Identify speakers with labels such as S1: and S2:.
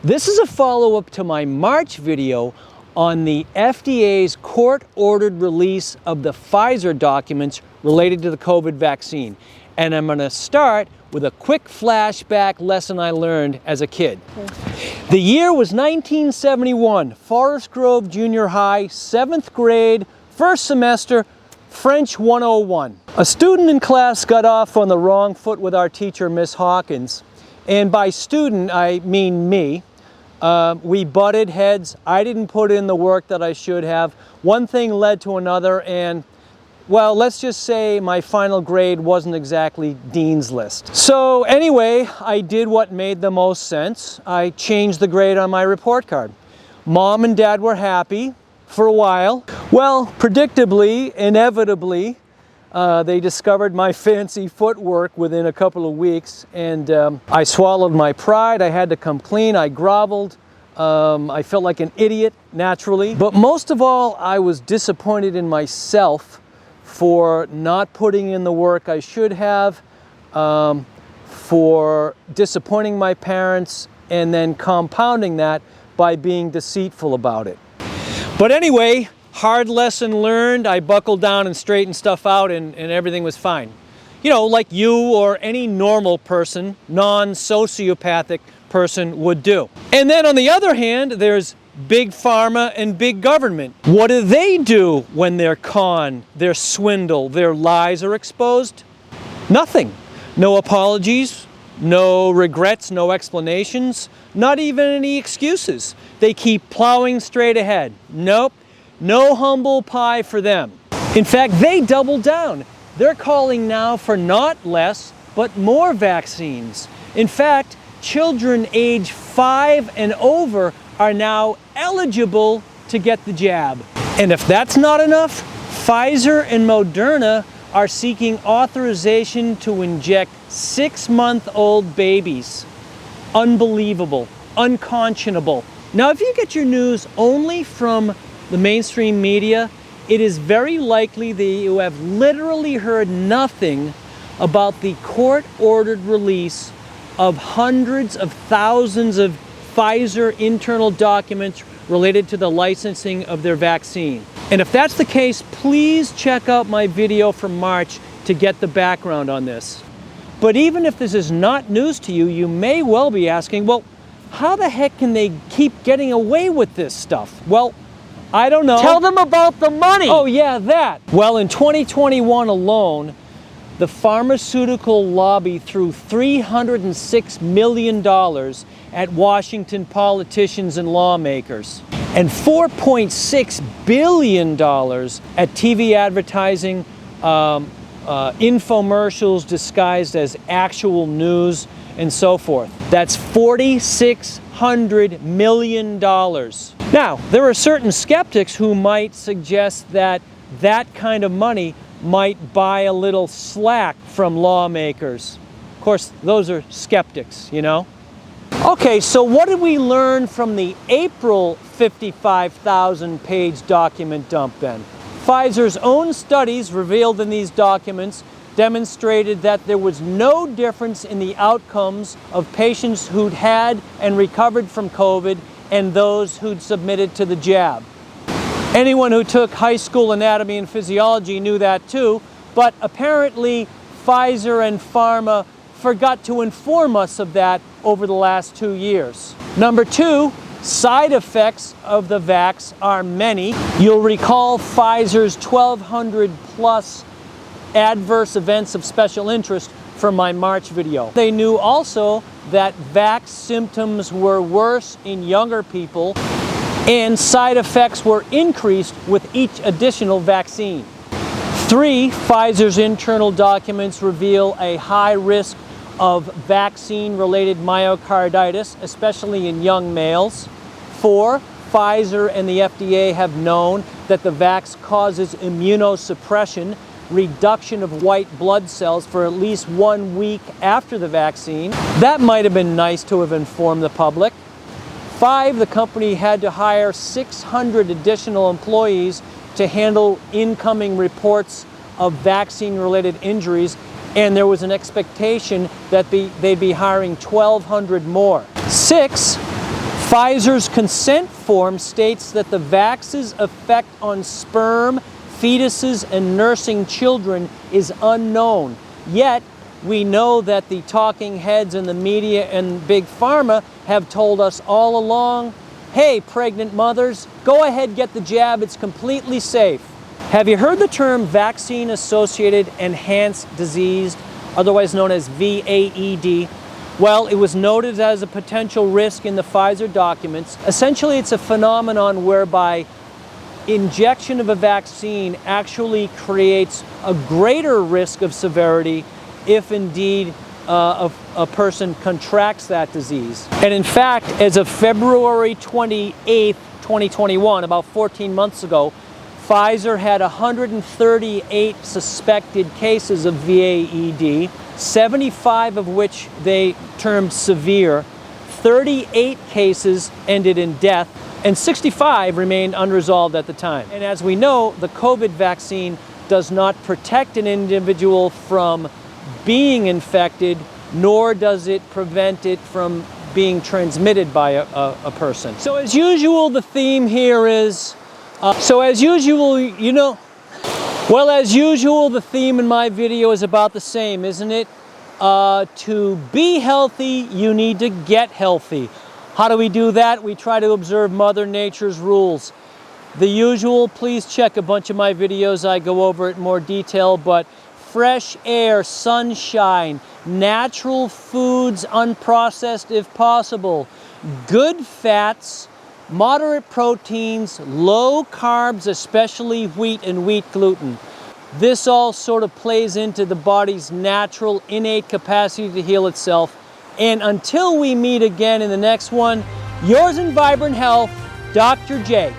S1: This is a follow-up to my March video on the FDA's court-ordered release of the Pfizer documents related to the COVID vaccine. And I'm going to start with a quick flashback lesson I learned as a kid. The year was 1971, Forest Grove Junior High, 7th grade, first semester, French 101. A student in class got off on the wrong foot with our teacher, Miss Hawkins. And by student, I mean me. We butted heads. I didn't put in the work that I should have. One thing led to another, and well, let's just say my final grade wasn't exactly Dean's List. So anyway, I did what made the most sense. I changed the grade on my report card. Mom and Dad were happy for a while. Well, predictably, inevitably, they discovered my fancy footwork within a couple of weeks, and I swallowed my pride. I had to come clean. I groveled. I felt like an idiot, naturally. But most of all, I was disappointed in myself for not putting in the work I should have, for disappointing my parents, and then compounding that by being deceitful about it. But anyway, hard lesson learned. I buckled down and straightened stuff out, and everything was fine. You know, like you or any normal person, non-sociopathic person would do. And then on the other hand, there's Big Pharma and Big Government. What do they do when their con, their swindle, their lies are exposed? Nothing. No apologies, no regrets, no explanations, not even any excuses. They keep plowing straight ahead. Nope. No humble pie for them. In fact, they double down. They're calling now for not less, but more vaccines. In fact, children age 5 and over are now eligible to get the jab. And if that's not enough, Pfizer and Moderna are seeking authorization to inject 6-month-old babies. Unbelievable, unconscionable. Now, if you get your news only from the mainstream media, it is very likely that you have literally heard nothing about the court-ordered release of hundreds of thousands of Pfizer internal documents related to the licensing of their vaccine. And if that's the case, please check out my video from March to get the background on this. But even if this is not news to you, you may well be asking, well, how the heck can they keep getting away with this stuff? Well, I don't know. Tell them about the money. Oh yeah, that. Well, in 2021 alone, the pharmaceutical lobby threw $306 million at Washington politicians and lawmakers, and $4.6 billion at TV advertising, infomercials disguised as actual news, and so forth. That's $4,600 million. Now, there are certain skeptics who might suggest that that kind of money might buy a little slack from lawmakers. Of course, those are skeptics, you know? Okay, so what did we learn from the April 55,000-page document dump then? Pfizer's own studies revealed in these documents demonstrated that there was no difference in the outcomes of patients who'd had and recovered from COVID and those who'd submitted to the jab. Anyone who took high school anatomy and physiology knew that too, but apparently Pfizer and Pharma forgot to inform us of that over the last 2 years. Number two, side effects of the vax are many. You'll recall Pfizer's 1,200 plus adverse events of special interest from my March video. They knew also that vax symptoms were worse in younger people and side effects were increased with each additional vaccine. 3, Pfizer's internal documents reveal a high risk of vaccine-related myocarditis, especially in young males. 4, Pfizer and the FDA have known that the vax causes immunosuppression, reduction of white blood cells for at least 1 week after the vaccine. That might have been nice to have informed the public. 5, the company had to hire 600 additional employees to handle incoming reports of vaccine-related injuries, and there was an expectation that they'd be hiring 1,200 more. 6, Pfizer's consent form states that the vax's effect on sperm, fetuses, and nursing children is unknown. Yet, we know that the talking heads in the media and Big Pharma have told us all along, hey, pregnant mothers, go ahead, get the jab, it's completely safe. Have you heard the term vaccine-associated enhanced disease, otherwise known as VAED? Well, it was noted as a potential risk in the Pfizer documents. Essentially, it's a phenomenon whereby injection of a vaccine actually creates a greater risk of severity if indeed a person contracts that disease. And in fact, as of February 28th, 2021, about 14 months ago, Pfizer had 138 suspected cases of VAED, 75 of which they termed severe, 38 cases ended in death, and 65 remained unresolved at the time. And as we know, the COVID vaccine does not protect an individual from being infected, nor does it prevent it from being transmitted by a person. So as usual, the theme here is, as usual, the theme in my video is about the same, isn't it? To be healthy, you need to get healthy. How do we do that? We try to observe Mother Nature's rules. The usual, please check a bunch of my videos. I go over it in more detail, but fresh air, sunshine, natural foods, unprocessed if possible, good fats, moderate proteins, low carbs, especially wheat and wheat gluten. This all sort of plays into the body's natural, innate capacity to heal itself. And until we meet again in the next one, yours in vibrant health, Dr. J.